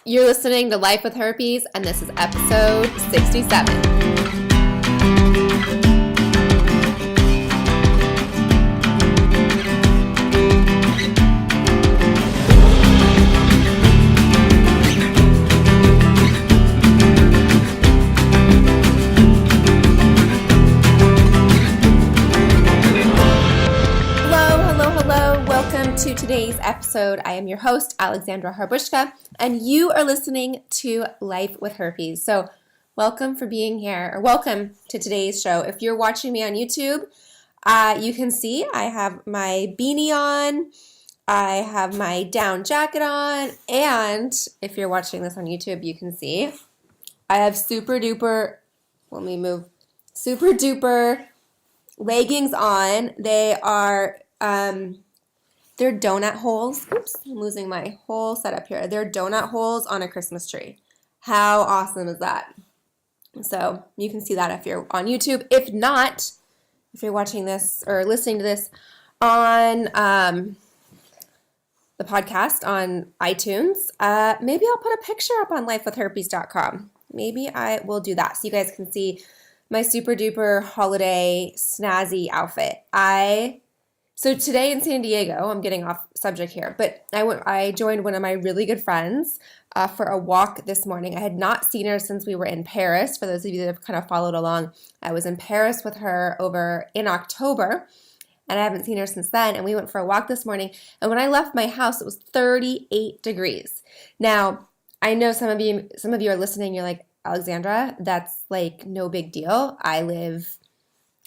You're listening to Life with Herpes, and this is episode 67. To today's episode. I am your host, Alexandra Harbushka, and you are listening to Life with Herpes. So welcome for being here, or welcome to today's show. If you're watching me on YouTube, you can see I have my beanie on, I have my down jacket on, and if you're watching this on YouTube, you can see I have super duper leggings on. They are they're donut holes. Oops, I'm losing my whole setup here. They're donut holes on a Christmas tree. How awesome is that? So you can see that if you're on YouTube. If not, if you're watching this or listening to this on the podcast on iTunes, maybe I'll put a picture up on lifewithherpes.com. Maybe I will do that so you guys can see my super duper holiday snazzy outfit. So today in San Diego, I'm getting off subject here, but I joined one of my really good friends for a walk this morning. I had not seen her since we were in Paris. For those of you that have kind of followed along, I was in Paris with her over in October, and I haven't seen her since then, and we went for a walk this morning, and when I left my house, it was 38 degrees. Now, I know some of you are listening, you're like, Alexandra, that's like no big deal. I live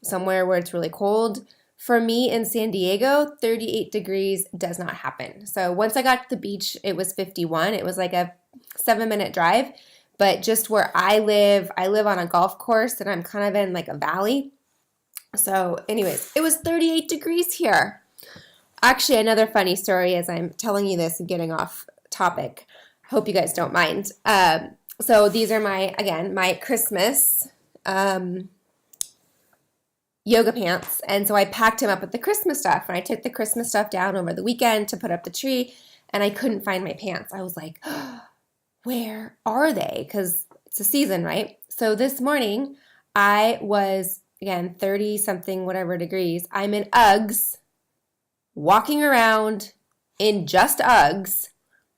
somewhere where it's really cold. For me in San Diego, 38 degrees does not happen. So once I got to the beach, it was 51. It was like a 7-minute drive. But just where I live on a golf course and I'm kind of in like a valley. So anyways, it was 38 degrees here. Actually, another funny story as I'm telling you this and getting off topic. Hope you guys don't mind. So these are my Christmas yoga pants, and so I packed him up with the Christmas stuff, and I took the Christmas stuff down over the weekend to put up the tree, and I couldn't find my pants. I was like, oh, where are they? Because it's a season, right? So this morning, I was, again, 30-something, whatever degrees. I'm in Uggs, walking around in just Uggs,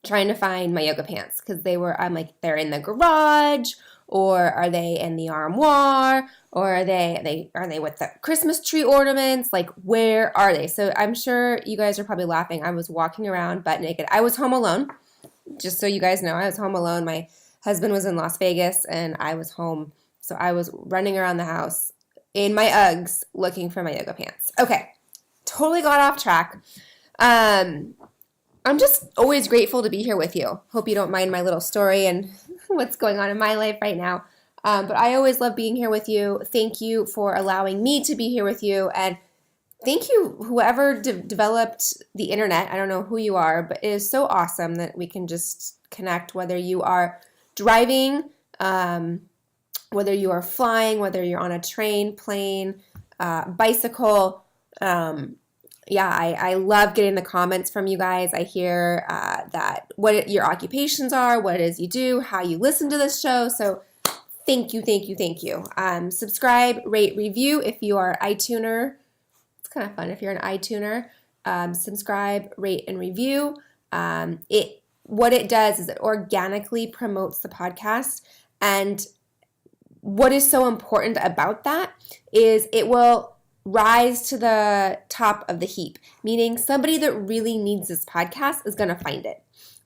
trying to find my yoga pants, because I'm like, they're in the garage, or are they in the armoire? Or are they with the Christmas tree ornaments? Like, where are they? So I'm sure you guys are probably laughing. I was walking around butt naked. I was home alone. Just so you guys know, I was home alone. My husband was in Las Vegas, and I was home. So I was running around the house in my Uggs looking for my yoga pants. Okay, totally got off track. I'm just always grateful to be here with you. Hope you don't mind my little story and what's going on in my life right now. But I always love being here with you. Thank you for allowing me to be here with you. And thank you, whoever developed the internet. I don't know who you are, but it is so awesome that we can just connect, whether you are driving, whether you are flying, whether you're on a train, plane, bicycle. I love getting the comments from you guys. I hear that what your occupations are, what it is you do, how you listen to this show. So thank you. Subscribe, rate, review if you are an iTuner. It's kind of fun if you're an iTuner. Subscribe, rate, and review. What it does is it organically promotes the podcast. And what is so important about that is it will rise to the top of the heap, meaning somebody that really needs this podcast is going to find it.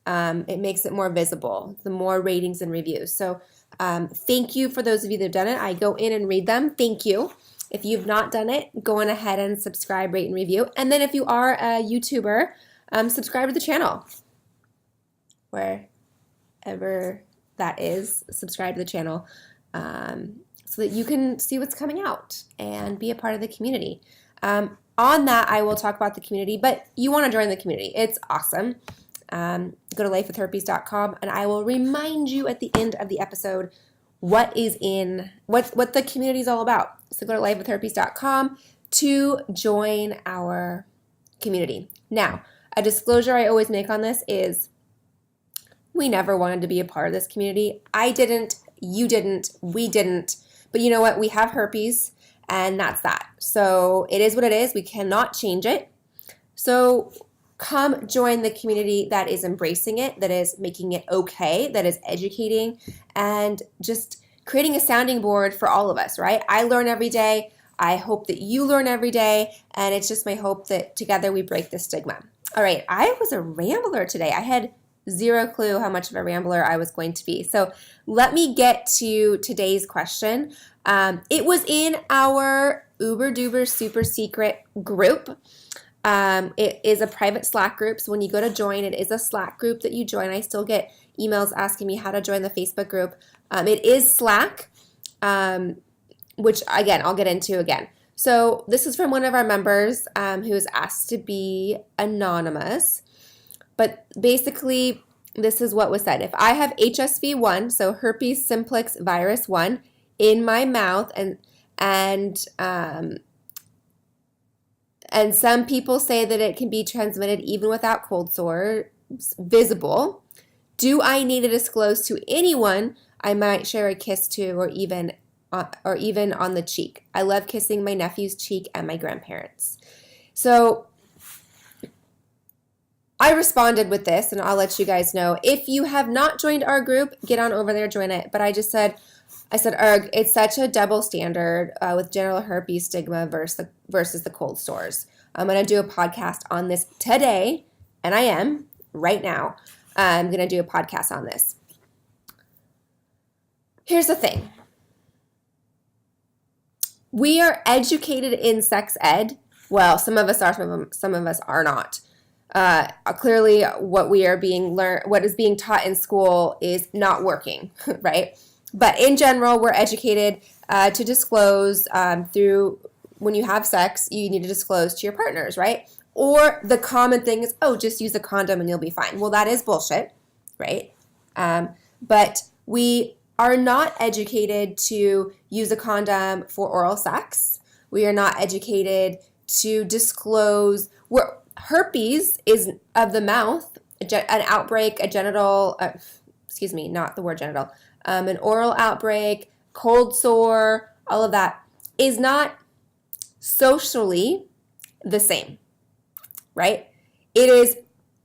It makes it more visible, the more ratings and reviews. So thank you for those of you that have done it. I go in and read them. Thank you. If you've not done it, go on ahead and subscribe, rate, and review. And then if you are a YouTuber, subscribe to the channel. Wherever that is, subscribe to the channel so that you can see what's coming out and be a part of the community. On that, I will talk about the community, but you want to join the community. It's awesome. Go to lifewithherpes.com, and I will remind you at the end of the episode what the community is all about. So go to lifewithherpes.com to join our community. Now, a disclosure I always make on this is We never wanted to be a part of this community. I didn't, you didn't, we didn't. But you know what? We have herpes, and that's that. So it is what it is. We cannot change it. So come join the community that is embracing it, that is making it okay, that is educating, and just creating a sounding board for all of us, right? I learn every day. I hope that you learn every day, and it's just my hope that together we break the stigma. All right, I was a rambler today. I had zero clue how much of a rambler I was going to be. So let me get to today's question. It was in our uber duper super secret group. It is a private Slack group. So when you go to join, it is a Slack group that you join. I still get emails asking me how to join the Facebook group. It is Slack, which again, I'll get into again. So this is from one of our members who is asked to be anonymous. But basically, this is what was said. If I have HSV1, so herpes simplex virus 1, in my mouth, and some people say that it can be transmitted even without cold sores visible, do I need to disclose to anyone I might share a kiss to, or even on the cheek? I love kissing my nephew's cheek and my grandparents. So I responded with this, and I'll let you guys know. If you have not joined our group, get on over there, join it. But I said, Erg, it's such a double standard with genital herpes stigma versus the cold sores. I'm going to do a podcast on this today, and I am right now. I'm going to do a podcast on this. Here's the thing. We are educated in sex ed. Well, some of us are, some of us are not. Clearly, what is being taught in school is not working, right? But in general, we're educated to disclose through when you have sex, you need to disclose to your partners, right? Or the common thing is, oh, just use a condom and you'll be fine. Well, that is bullshit, right? But we are not educated to use a condom for oral sex. We are not educated to disclose. Herpes is of the mouth, an outbreak, a genital, not the word genital, an oral outbreak, cold sore, all of that is not socially the same, right? It is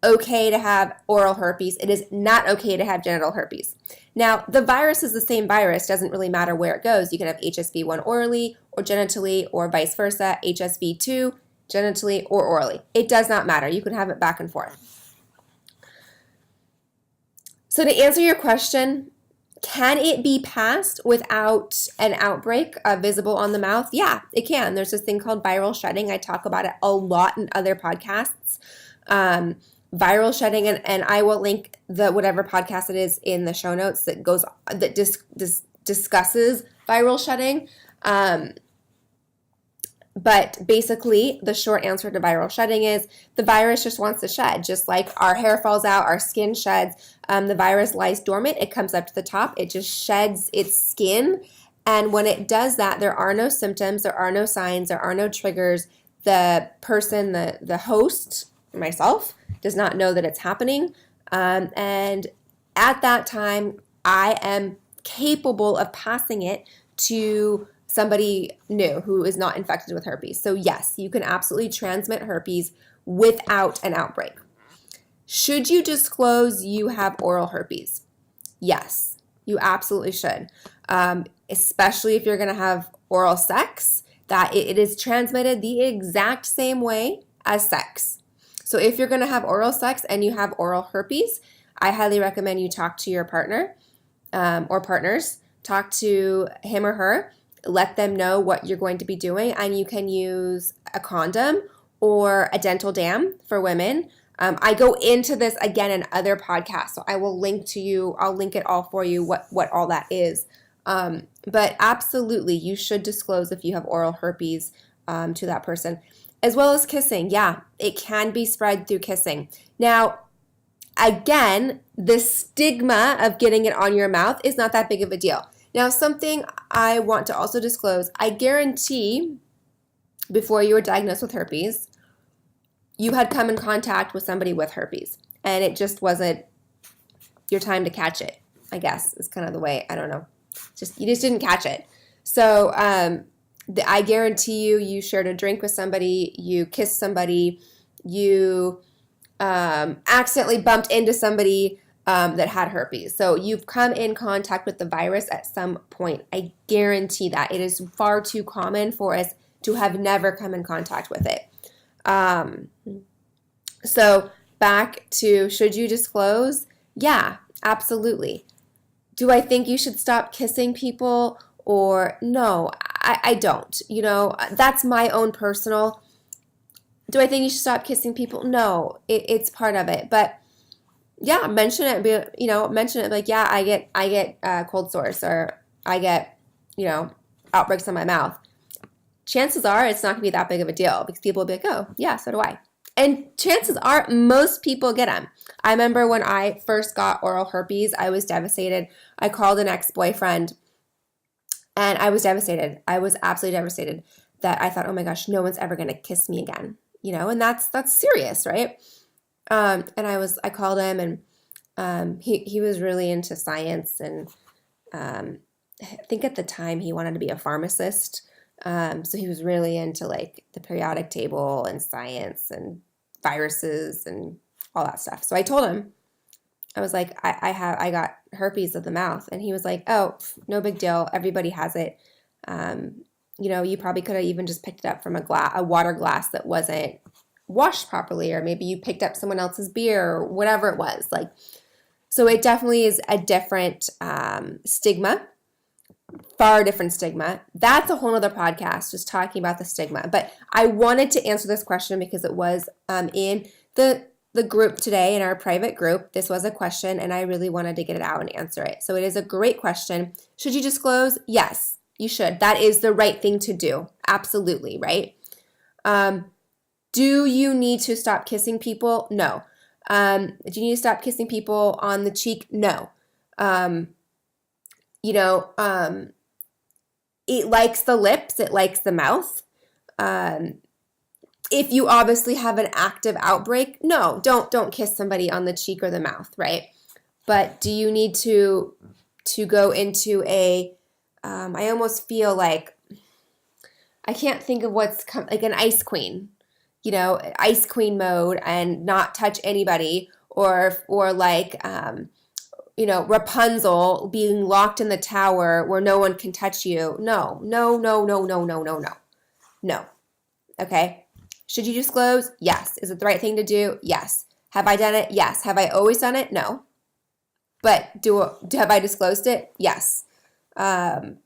okay to have oral herpes. It is not okay to have genital herpes. Now, the virus is the same virus. Doesn't really matter where it goes. You can have HSV1 orally or genitally, or vice versa, HSV2 genitally or orally. It does not matter. You can have it back and forth. So to answer your question, can it be passed without an outbreak visible on the mouth? Yeah, it can. There's this thing called viral shedding. I talk about it a lot in other podcasts. Viral shedding, and I will link whatever podcast it is in the show notes that discusses viral shedding. But basically, the short answer to viral shedding is the virus just wants to shed. Just like our hair falls out, our skin sheds. The virus lies dormant. It comes up to the top. It just sheds its skin. And when it does that, there are no symptoms. There are no signs. There are no triggers. The person, the host, myself, does not know that it's happening. And at that time, I am capable of passing it to somebody new who is not infected with herpes. So yes, you can absolutely transmit herpes without an outbreak. Should you disclose you have oral herpes? Yes, you absolutely should. Especially if you're going to have oral sex, that it is transmitted the exact same way as sex. So if you're going to have oral sex and you have oral herpes, I highly recommend you talk to your partner or partners. Talk to him or her. Let them know what you're going to be doing, and you can use a condom or a dental dam for women. I go into this again in other podcasts, so I will link to you. I'll link it all for you, what all that is. But absolutely, you should disclose if you have oral herpes to that person. As well as kissing. Yeah, it can be spread through kissing. Now, again, the stigma of getting it on your mouth is not that big of a deal. Now, something I want to also disclose, I guarantee before you were diagnosed with herpes, you had come in contact with somebody with herpes, and it just wasn't your time to catch it, I guess, is kind of the way. I don't know. You just didn't catch it. So I guarantee you shared a drink with somebody, you kissed somebody, you accidentally bumped into somebody that had herpes. So you've come in contact with the virus at some point. I guarantee that. It is far too common for us to have never come in contact with it. So back to, should you disclose? Yeah, absolutely. Do I think you should stop kissing people? Or no, I don't. That's my own personal. Do I think you should stop kissing people? No, it's part of it. But yeah, mention it. Mention it like, yeah, I get cold sores, or I get outbreaks on my mouth. Chances are it's not gonna be that big of a deal, because people will be like, oh yeah, so do I. And chances are most people get them. I remember when I first got oral herpes, I was devastated. I called an ex-boyfriend, and I was devastated. I was absolutely devastated that I thought, oh my gosh, no one's ever gonna kiss me again. And that's serious, right? And I called him, and he was really into science, and I think at the time he wanted to be a pharmacist. So he was really into like the periodic table and science and viruses and all that stuff. So I told him, I was like, I got herpes of the mouth. And he was like, oh, no big deal. Everybody has it. You probably could have even just picked it up from a water glass that wasn't washed properly, or maybe you picked up someone else's beer, or whatever it was. So it definitely is a different stigma. Far different stigma. That's a whole other podcast, just talking about the stigma. But I wanted to answer this question because it was in the group today, in our private group. This was a question, and I really wanted to get it out and answer it. So it is a great question. Should you disclose? Yes, you should. That is the right thing to do. Absolutely, right? Do you need to stop kissing people? No. Do you need to stop kissing people on the cheek? No. It likes the lips, it likes the mouth. If you obviously have an active outbreak, no, don't kiss somebody on the cheek or the mouth, right? But do you need to go into I almost feel like, I can't think of like an ice queen, ice queen mode, and not touch anybody, or like, Rapunzel being locked in the tower where no one can touch you. No. Okay. Should you disclose? Yes. Is it the right thing to do? Yes. Have I done it? Yes. Have I always done it? No. But have I disclosed it? Yes. In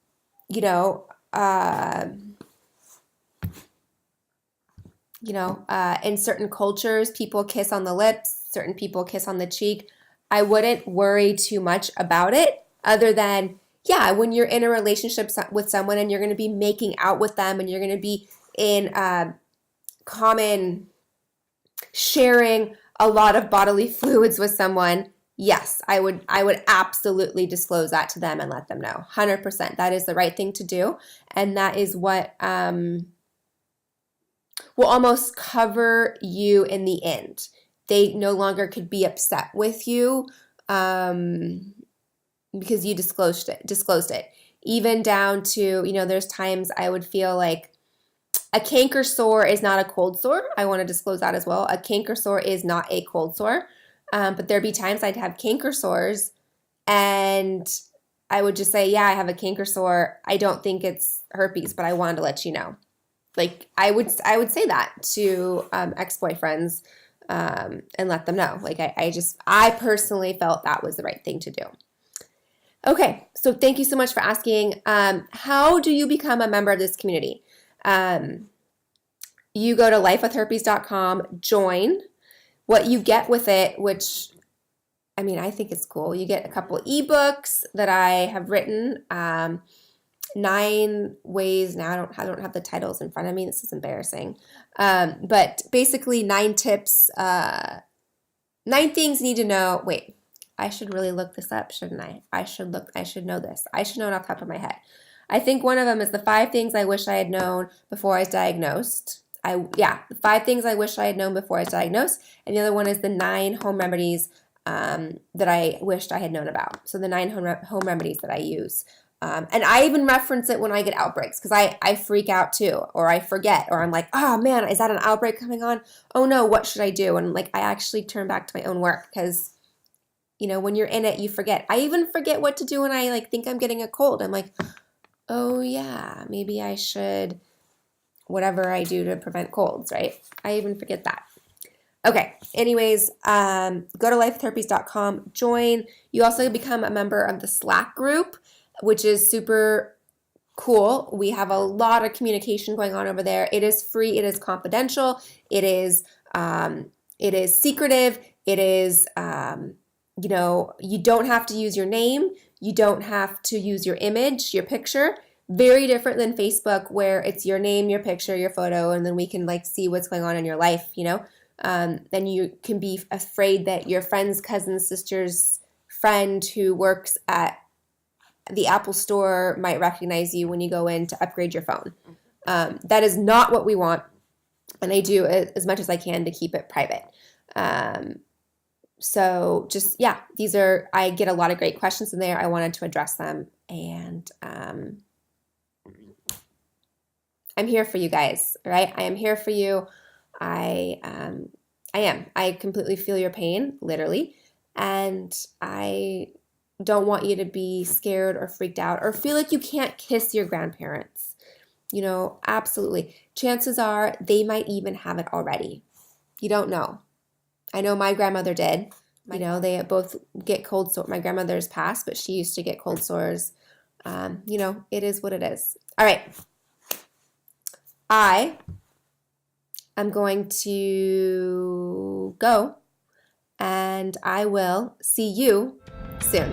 certain cultures, people kiss on the lips, certain people kiss on the cheek. I wouldn't worry too much about it, other than, yeah, when you're in a relationship with someone and you're going to be making out with them, and you're going to be in common sharing a lot of bodily fluids with someone, yes, I would absolutely disclose that to them and let them know. 100%. That is the right thing to do. And that is what will almost cover you in the end. They no longer could be upset with you because you disclosed it. Even down to, there's times I would feel like a canker sore is not a cold sore. I want to disclose that as well. A canker sore is not a cold sore. But there'd be times I'd have canker sores, and I would just say, yeah, I have a canker sore. I don't think it's herpes, but I wanted to let you know. Like, I would say that to ex-boyfriends. And let them know. Like, I personally felt that was the right thing to do. Okay, so thank you so much for asking. How do you become a member of this community? You go to lifewithherpes.com, join. What you get with it, which, I think it's cool. You get a couple ebooks that I have written. 9 ways. Now I don't have the titles in front of me. This is embarrassing. But basically 9 tips, 9 things you need to know. Wait, I should really look this up, shouldn't I? I should know this. I should know it off the top of my head. I think one of them is the 5 things I wish I had known before I was diagnosed. The 5 things I wish I had known before I was diagnosed. And the other one is the 9 home remedies that I wished I had known about. So the 9 home remedies that I use. And I even reference it when I get outbreaks because I freak out too, or I forget, or I'm like, oh man, is that an outbreak coming on? Oh no, what should I do? And like I actually turn back to my own work because, you know, when you're in it, you forget. I even forget what to do when I like think I'm getting a cold. I'm like, oh yeah, maybe I should, whatever I do to prevent colds, right? I even forget that. Okay, anyways, go to lifewithherpes.com, join. You also become a member of the Slack group, which is super cool. We have a lot of communication going on over there. It is free. It is confidential. It is secretive. It is, you know, you don't have to use your name. You don't have to use your image, your picture. Very different than Facebook where it's your name, your picture, your photo, and then we can like see what's going on in your life, you know? Then you can be afraid that your friend's cousin's sister's friend who works at the Apple store might recognize you when you go in to upgrade your phone. That is not what we want, and I do as much as I can to keep it private. So just, yeah, I get a lot of great questions in there. I wanted to address them, and I'm here for you guys, right? I am here for you. I am. I completely feel your pain, literally, and I don't want you to be scared or freaked out or feel like you can't kiss your grandparents. You know, absolutely. Chances are they might even have it already. You don't know. I know my grandmother did. You know, they both get cold sores. My grandmother's passed, but she used to get cold sores. You know, it is what it is. All right. I am going to go, and I will see you soon.